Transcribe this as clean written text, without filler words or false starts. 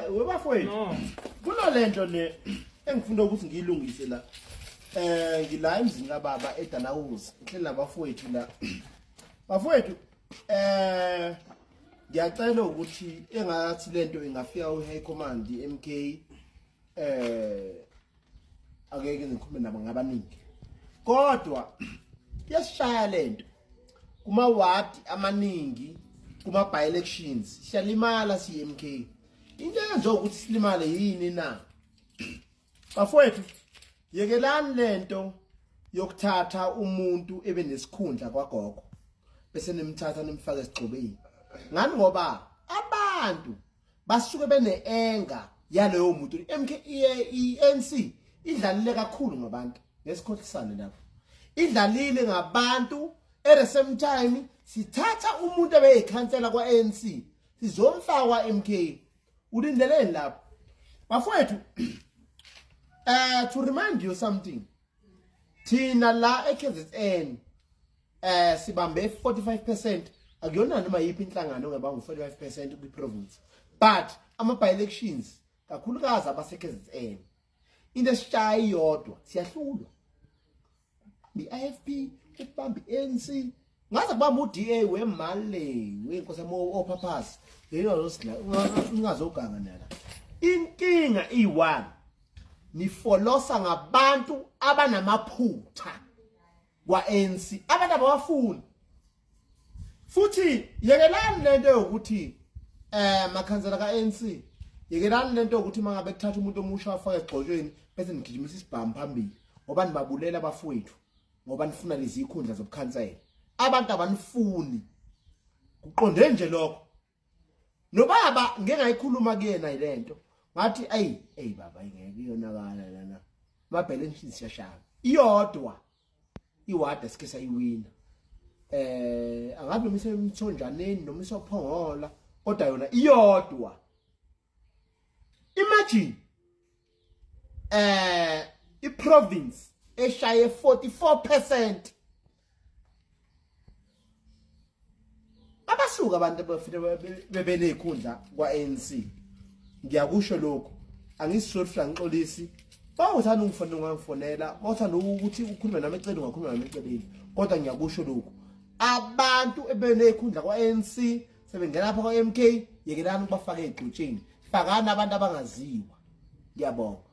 webafowethu kunalento le engifunda ukuthi ngiyilungise la ngila emzini kababa eDanawuzi ngihleli nabafowethu la bafowethu ngiyacela ukuthi engathi lento ingafika uHigh Command MK akeke ngikhulume nabo ngabaningi kodwa yasishaya lento kuma ward amaningi kuma by elections siyalimala siMK into enzo ukuthi silimale yini na bafowethu yekelani lento yokuthatha umuntu ebe nesikhundla kwagogo bese nimthatha nimfaka esigcobeni ngani ngoba abantu basuke beneenga yaleyo muntu MK ANC idlalile kakhulu ngabantu ngesikhohlisane lapho idlalile ngabantu at the same time sithatha umuntu ebeyikhansela kwa ANC sizomfaka MK ulindeleni lapho bafowethu to remind you something thina la eKZN sibambe 45% akuyona noma yipi inhlangano ngebanga 45% ku province but ama by elections kakhulukazi abaseKZN into esishayi yodwa siyahlulwa iFP ubambi ANC ngaze kubamba uDA wemali wenkosi ophaphasi leyo losila ungazoganga nala inkinga i1 nifolosa ngabantu abanamaphutha kwaANC abantu abawafuni futhi yekelani lento yokuthi makhansela kaANC yekelani lento yokuthi mangabe kuthatha umuntu omusha afaka egxotshweni bese nigijimisa isibhamu phambili ngoba nibabulela abafowethu ngoba nifuna lezi ikhundla zobukhansela abantu abanifuni kuqonde nje lokho nobaba ngeke ngayikhuluma kuyena ilento ngathi ayi baba ingeke iyonakala lana ma balance siyashaya iyodwa iwada sike sayiwina angabe mise emthonjaneni noma isophongola kodwa yona iyodwa imagine iprovince eshaye 44% abasuka abantu bebene ikhundla kwaANC ngiyakusho lokho angisizofika ngixolisi bawuthanda ungifonela bawuthanda ukuthi ukhulume nami eceleni ngakhuluma nami eceleni kodwa ngiyakusho lokho abantu ebene ikhundla kwaANC sebengena lapha kwaMK yekelani ukubafaka egxotsheni fakana abantu abangaziwa ngiyabonga